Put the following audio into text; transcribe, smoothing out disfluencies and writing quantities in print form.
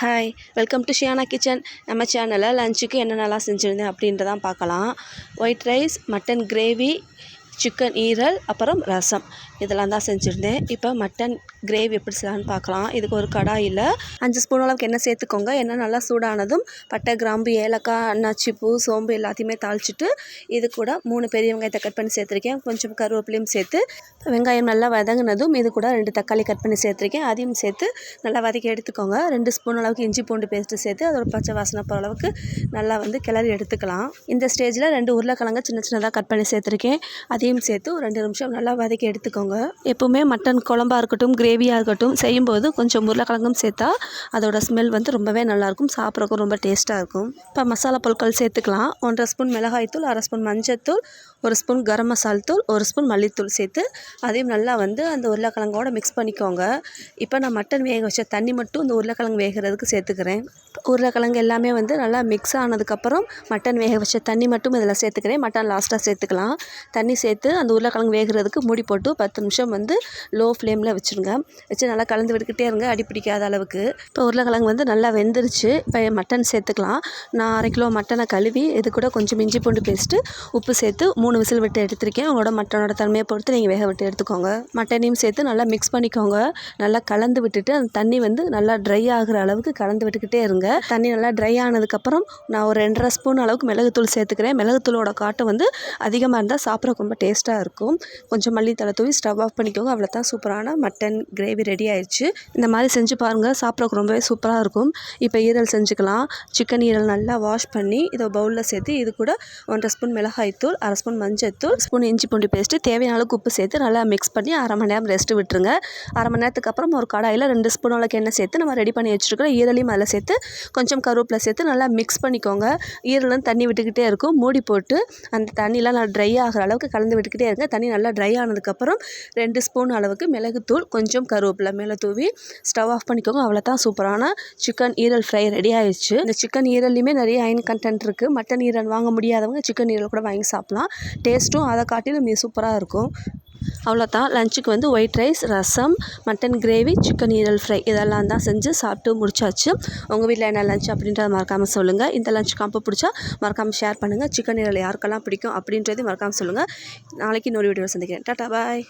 Hi, welcome to Shiyana kitchen. நம்ம சேனலில் லஞ்சுக்கு என்னென்னலாம் செஞ்சுருந்தேன் அப்படின்றதான் பார்க்கலாம். White rice, mutton gravy, chicken ஈரல், அப்புறம் ரசம் இதெல்லாம் தான் செஞ்சுருந்தேன். இப்போ மட்டன் கிரேவி எப்படி செய்யலான்னு பார்க்கலாம். இதுக்கு ஒரு கடாயில் 5 ஸ்பூன் அளவுக்கு எண்ணெய் சேர்த்துக்கோங்க. எண்ணெய் நல்லா சூடானதும் பட்டை, கிராம்பு, ஏலக்காய், அன்னாச்சிப்பூ, சோம்பு எல்லாத்தையுமே தாளிச்சிட்டு இது கூட 3 பெரிய வெங்காயத்தை கட் பண்ணி சேர்த்துருக்கேன். கொஞ்சம் கருவேப்பிலையும் சேர்த்து வெங்காயம் நல்லா வதங்கினதும் இது கூட 2 தக்காளி கட் பண்ணி சேர்த்துருக்கேன். அதையும் சேர்த்து நல்லா வதக்கி எடுத்துக்கோங்க. 2 ஸ்பூன் அளவுக்கு இஞ்சி பூண்டு பேஸ்ட்டு சேர்த்து அதோட பச்சை வாசனை போகிற அளவுக்கு நல்லா கிளறி எடுத்துக்கலாம். இந்த ஸ்டேஜில் 2 உருளைக்கிழங்கு சின்ன சின்னதாக கட் பண்ணி சேர்த்துருக்கேன். அதையும் சேர்த்து ஒரு 2 நிமிஷம் நல்லா வதக்கி எடுத்துக்கோங்க. எப்போவுமே மட்டன் குழம்பாக இருக்கட்டும், கிரேவியாக இருக்கட்டும் செய்யும்போது கொஞ்சம் உருளைக்கிழங்கும் சேர்த்தா அதோட ஸ்மெல் ரொம்பவே நல்லாயிருக்கும், சாப்பிட்றக்கும் ரொம்ப டேஸ்ட்டாக இருக்கும். இப்போ மசாலா பொருட்கள் சேர்த்துக்கலாம். 1.5 ஸ்பூன் மிளகாய்த்தூள், 1/2 ஸ்பூன் மஞ்சத்தூள், 1 ஸ்பூன் கரம் மசால் தூள், 1 ஸ்பூன் மல்லித்தூள் சேர்த்து அதையும் நல்லா அந்த உருளைக்கிழங்கோட மிக்ஸ் பண்ணிக்கோங்க. இப்போ நான் மட்டன் வேக வச்ச தண்ணி மட்டும் இந்த உருளைக்கிழங்கு வேகிறதுக்கு சேர்த்துக்கிறேன். உருளைக்கிழங்கு எல்லாமே நல்லா மிக்ஸ் ஆனதுக்கப்புறம் மட்டன் வேக வச்ச தண்ணி மட்டும் இதில் சேர்த்துக்கிறேன். மட்டன் லாஸ்ட்டாக சேர்த்துக்கலாம். தண்ணி சேர்த்து அந்த உருளைக்கிழங்கு வேகிறதுக்கு மூடி போட்டு 10 நிமிஷம் லோ ஃப்ளேமில் வச்சுருங்க. வச்சு நல்லா கலந்து விட்டுக்கிட்டே இருங்க, அடி பிடிக்காத அளவுக்கு. இப்போ உருளைக்கிழங்கு நல்லா வெந்துருச்சு. இப்போ மட்டன் சேர்த்துக்கலாம். நான் 1/2 கிலோ மட்டனை கழுவி இது கூட கொஞ்சம் இஞ்சி பூண்டு பேஸ்ட்டு, உப்பு சேர்த்து 3 விசில் விட்டு எடுத்திருக்கேன். உங்களோட மட்டனோட தன்மையை பொறுத்து நீங்கள் வேக விட்டு எடுத்துக்கோங்க. மட்டனையும் சேர்த்து நல்லா மிக்ஸ் பண்ணிக்கோங்க. நல்லா கலந்து விட்டுட்டு அந்த தண்ணி நல்லா ட்ரை ஆகிற அளவுக்கு கலந்து விட்டுக்கிட்டே இருங்க. தண்ணி நல்லா ட்ரை ஆனதுக்கப்புறம் நான் ஒரு 2.5 ஸ்பூன் அளவுக்கு மிளகுத்தூள் சேர்த்துக்கிறேன். மிளகுத்தூளோட காட்டம் அதிகமாக இருந்தால் சாப்பிட்றக்கு ரொம்ப டேஸ்ட்டாக இருக்கும். கொஞ்சம் மல்லித்தலை தூவி ஸ்டவ் ஆஃப் பண்ணிக்கோங்க. அவ்வளோதான், சூப்பரான மட்டன் கிரேவி ரெடி ஆயிடுச்சு. இந்த மாதிரி செஞ்சு பாருங்கள், சாப்பிட்றக்கு ரொம்பவே சூப்பராக இருக்கும். இப்போ ஈரல் செஞ்சுக்கலாம். சிக்கன் ஈரல் நல்லா வாஷ் பண்ணி இதை பவுலில் சேர்த்து இது கூட 1.5 ஸ்பூன் மிளகாய்த்தூள், 1/2 ஸ்பூன் மஞ்சத்தூள், ஸ்பூன் இஞ்சி பூண்டு பேஸ்ட்டு, தேவையான அளவுக்கு உப்பு சேர்த்து நல்லா மிக்ஸ் பண்ணி 1/2 மணி நேரம் ரெஸ்ட்டு விட்டுருங்க. 1/2 மணி நேரத்துக்கு அப்புறம் ஒரு கடாயில் 2 ஸ்பூன் அளவுக்கு எண்ணெய் சேர்த்து நம்ம ரெடி பண்ணி வச்சுருக்கிற ஈரலையும் அதில் சேர்த்து கொஞ்சம் கருவேப்பிலை சேர்த்து நல்லா மிக்ஸ் பண்ணிக்கோங்க. ஈரலும் தண்ணி விட்டுக்கிட்டே இருக்கும். மூடி போட்டு அந்த தண்ணியெலாம் நல்லா ட்ரை ஆகிற அளவுக்கு கலந்து விட்டுக்கிட்டே இருங்க. தண்ணி நல்லா ட்ரை ஆனதுக்கப்புறம் 2 ஸ்பூன் அளவுக்கு மிளகுத்தூள், கொஞ்சம் கருவேப்பிலை மேலே தூவி ஸ்டவ் ஆஃப் பண்ணிக்கோங்க. அவ்வளோதான், சூப்பரான சிக்கன் ஈரல் ஃப்ரை ரெடி ஆயிடுச்சு. இந்த சிக்கன் ஈரல்லையுமே நிறைய அயன் கண்டென்ட் இருக்குது. மட்டன் ஈரல் வாங்க முடியாதவங்க சிக்கன் ஈரல் கூட வாங்கி சாப்பிட்லாம். டேஸ்ட்டும் அதை காட்டிலும் சூப்பராக இருக்கும். அவ்வளோதான், லஞ்சுக்கு ஒயிட் ரைஸ், ரசம், மட்டன் கிரேவி, சிக்கன் ஈரல் ஃப்ரை இதெல்லாம் தான் செஞ்சு சாப்பிட்டு முடிச்சாச்சு. உங்கள் வீட்டில் என்ன லஞ்ச் அப்படின்றத மறக்காமல் சொல்லுங்கள். இந்த லஞ்ச் காம்போ பிடிச்சா மறக்காமல் ஷேர் பண்ணுங்கள். சிக்கன் ஈரல் யாருக்கெல்லாம் பிடிக்கும் அப்படின்றதையும் மறக்காமல் சொல்லுங்கள். நாளைக்கு இன்னொரு வீடியோ சந்திக்கிறேன். டாடா, பாய்.